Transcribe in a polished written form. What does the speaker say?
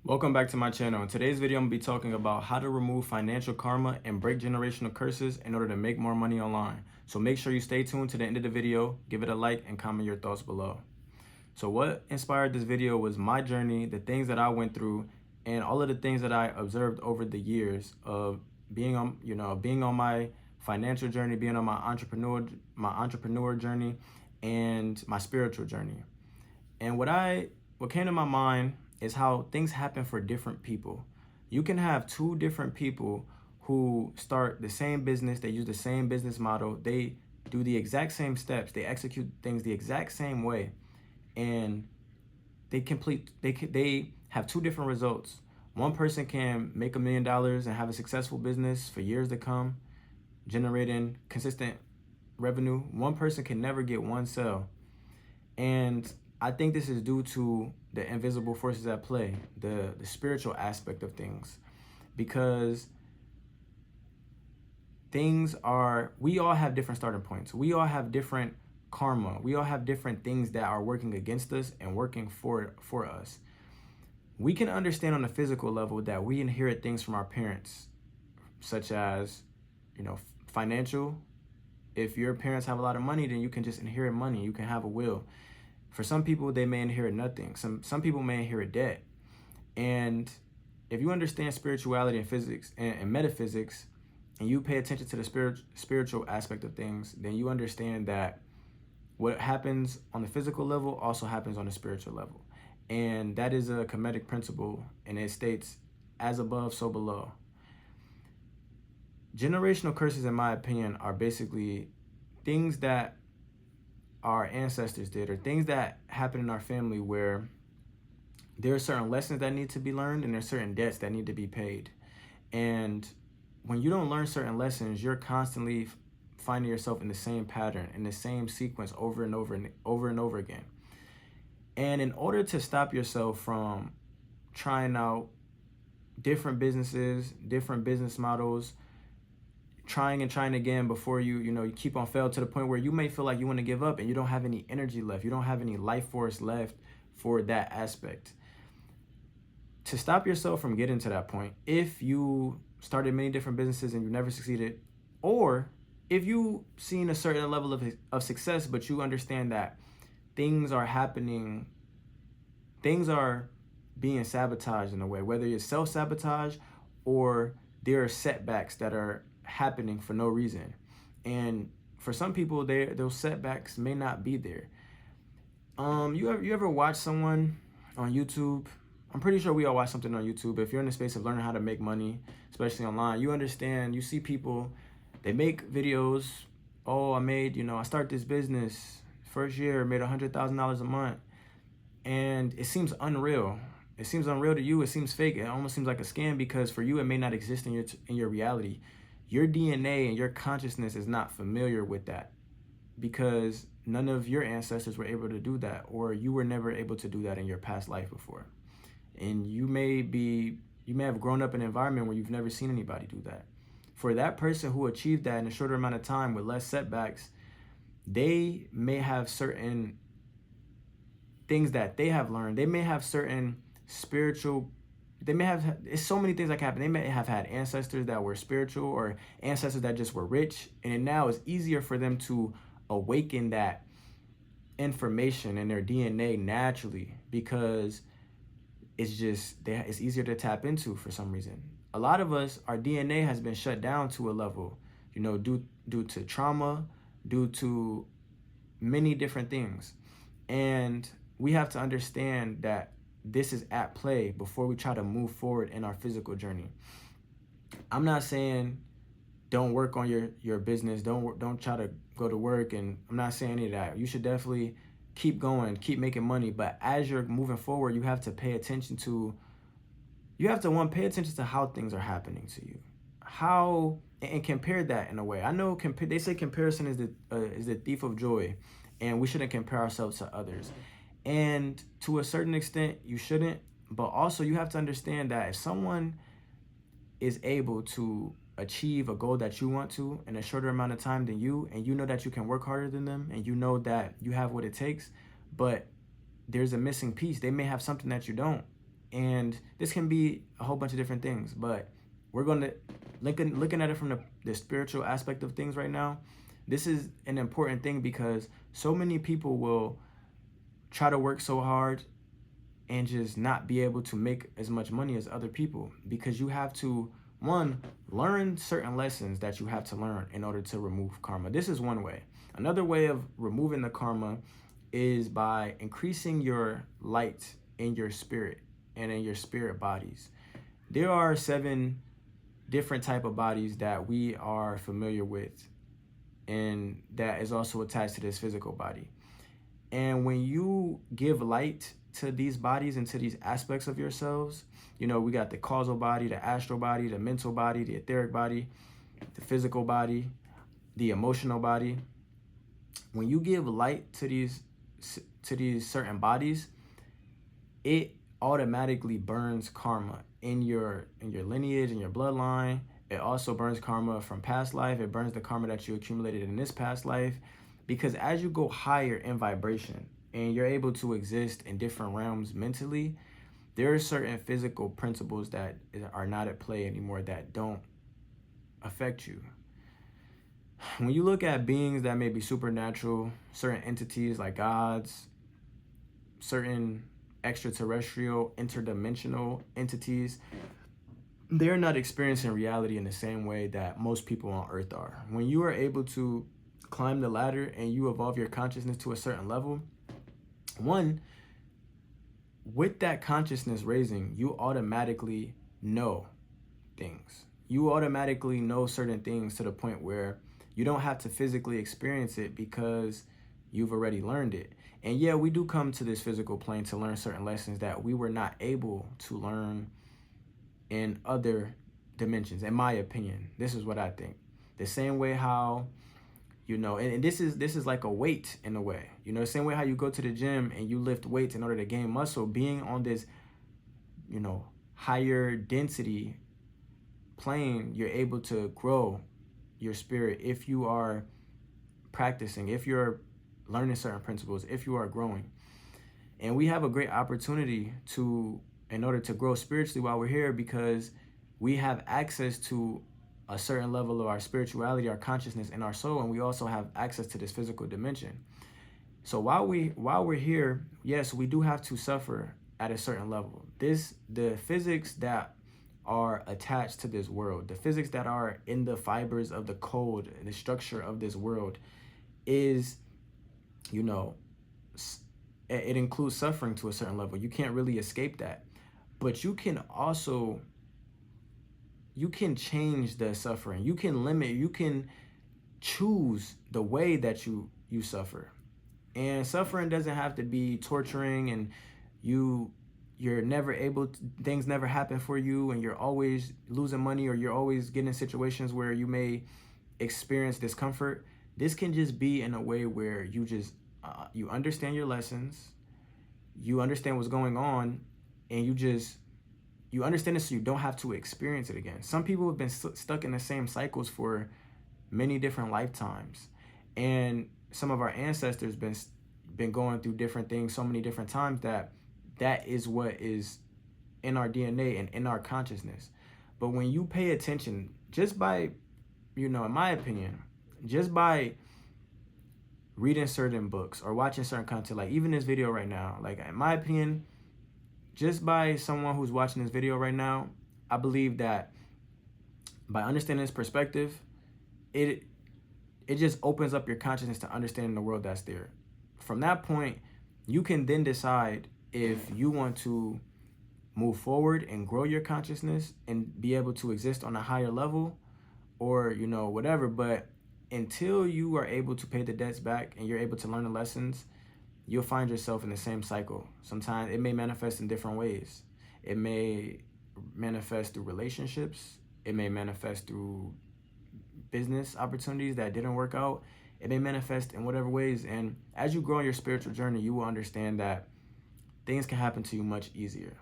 Welcome back to my channel. In today's video, I'm going to be talking about how to remove financial karma and break generational curses in order to make more money online. So make sure you stay tuned to the end of the video, give it a like, and comment your thoughts below. So what inspired this video was my journey, the things that I went through, and all of the things that I observed over the years of being on my financial journey, being on my entrepreneur journey, and my spiritual journey. And what came to my mind is how things happen for different people. You can have two different people who start the same business, they use the same business model, they do the exact same steps, they execute things the exact same way, and they have two different results. One person can make $1 million and have a successful business for years to come, generating consistent revenue. One person can never get one sale. And I think this is due to the invisible forces at play, the spiritual aspect of things, because we all have different starting points. We all have different karma. We all have different things that are working against us and working for us. We can understand on a physical level that we inherit things from our parents, such as, financial. If your parents have a lot of money, then you can just inherit money. You can have a will. For some people, they may inherit nothing. Some people may inherit debt. And if you understand spirituality and physics and metaphysics, and you pay attention to the spiritual aspect of things, then you understand that what happens on the physical level also happens on the spiritual level. And that is a Kemetic principle, and it states, as above, so below. Generational curses, in my opinion, are basically things that our ancestors did, or things that happen in our family where there are certain lessons that need to be learned and there's certain debts that need to be paid. And when you don't learn certain lessons, you're constantly finding yourself in the same pattern, in the same sequence over and over and over again. And in order to stop yourself from trying out different businesses, different business models, trying and trying again before you keep on fail to the point where you may feel like you want to give up and you don't have any energy left. You don't have any life force left for that aspect. To stop yourself from getting to that point, if you started many different businesses and you never succeeded, or if you've seen a certain level of success, but you understand that things are happening, things are being sabotaged in a way, whether it's self-sabotage or there are setbacks that are happening for no reason. And for some people, those setbacks may not be there. You ever watch someone on YouTube? I'm pretty sure we all watch something on YouTube. If you're in the space of learning how to make money, especially online, you see people, they make videos. Oh, I start this business. First year, made $100,000 a month. And it seems unreal. It seems unreal to you. It seems fake. It almost seems like a scam, because for you, it may not exist in your reality. Your DNA and your consciousness is not familiar with that, because none of your ancestors were able to do that, or you were never able to do that in your past life before. And you may have grown up in an environment where you've never seen anybody do that. For that person who achieved that in a shorter amount of time with less setbacks, they may have certain things that they have learned. They may have certain it's so many things that can happen. They may have had ancestors that were spiritual, or ancestors that just were rich, and now it's easier for them to awaken that information in their DNA naturally, because it's easier to tap into for some reason. A lot of us, our DNA has been shut down to a level, due to trauma, due to many different things. And we have to understand that this is at play before we try to move forward in our physical journey. I'm not saying don't work on your business, don't try to go to work, and I'm not saying any of that. You should definitely keep going, keep making money, but as you're moving forward, you have to pay attention to how things are happening to you, and compare that in a way. I know they say comparison is the thief of joy, and we shouldn't compare ourselves to others. And to a certain extent, you shouldn't, but also you have to understand that if someone is able to achieve a goal that you want to in a shorter amount of time than you, and you know that you can work harder than them, and you know that you have what it takes, but there's a missing piece. They may have something that you don't. And this can be a whole bunch of different things, but we're going to looking at it from the spiritual aspect of things right now. This is an important thing because so many people will try to work so hard and just not be able to make as much money as other people, because you have to, one, learn certain lessons that you have to learn in order to remove karma. This is one way. Another way of removing the karma is by increasing your light in your spirit and in your spirit bodies. There are 7 different type of bodies that we are familiar with, and that is also attached to this physical body. And when you give light to these bodies and to these aspects of yourselves, you know, we got the causal body, the astral body, the mental body, the etheric body, the physical body, the emotional body. When you give light to these certain bodies, it automatically burns karma in your lineage, in your bloodline. It also burns karma from past life. It burns the karma that you accumulated in this past life, because as you go higher in vibration and you're able to exist in different realms mentally, there are certain physical principles that are not at play anymore that don't affect you. When you look at beings that may be supernatural, certain entities like gods, certain extraterrestrial, interdimensional entities, they're not experiencing reality in the same way that most people on Earth are. When you are able to climb the ladder and you evolve your consciousness to a certain level, one, with that consciousness raising, you automatically know things. You automatically know certain things to the point where you don't have to physically experience it because you've already learned it. And yeah, we do come to this physical plane to learn certain lessons that we were not able to learn in other dimensions, in my opinion. This is what I think. The same way how, you know, and this is like a weight in a way. You know, the same way how you go to the gym and you lift weights in order to gain muscle, being on this, you know, higher density plane, you're able to grow your spirit if you are practicing, if you're learning certain principles, if you are growing. And we have a great opportunity in order to grow spiritually while we're here, because we have access to a certain level of our spirituality, our consciousness, and our soul, and we also have access to this physical dimension. So while we're here, yes, we do have to suffer at a certain level. The physics that are attached to this world, the physics that are in the fibers of the code and the structure of this world is, you know, it includes suffering to a certain level. You can't really escape that. But you can change the suffering. You can limit, you can choose the way that you suffer. And suffering doesn't have to be torturing and you're never able to, things never happen for you, and you're always losing money, or you're always getting in situations where you may experience discomfort. This can just be in a way where you just you understand your lessons, you understand what's going on, and you understand it so you don't have to experience it again. Some people have been stuck in the same cycles for many different lifetimes, and some of our ancestors been going through different things so many different times that is what is in our DNA and in our consciousness. But when you pay attention, just by, you know, in my opinion, just by reading certain books or watching certain content, like even this video right now, like in my opinion, just by someone who's watching this video right now, I believe that by understanding this perspective, it just opens up your consciousness to understanding the world that's there. From that point, you can then decide if you want to move forward and grow your consciousness and be able to exist on a higher level, or, you know, whatever. But until you are able to pay the debts back and you're able to learn the lessons, you'll find yourself in the same cycle. Sometimes it may manifest in different ways. It may manifest through relationships. It may manifest through business opportunities that didn't work out. It may manifest in whatever ways. And as you grow in your spiritual journey, you will understand that things can happen to you much easier.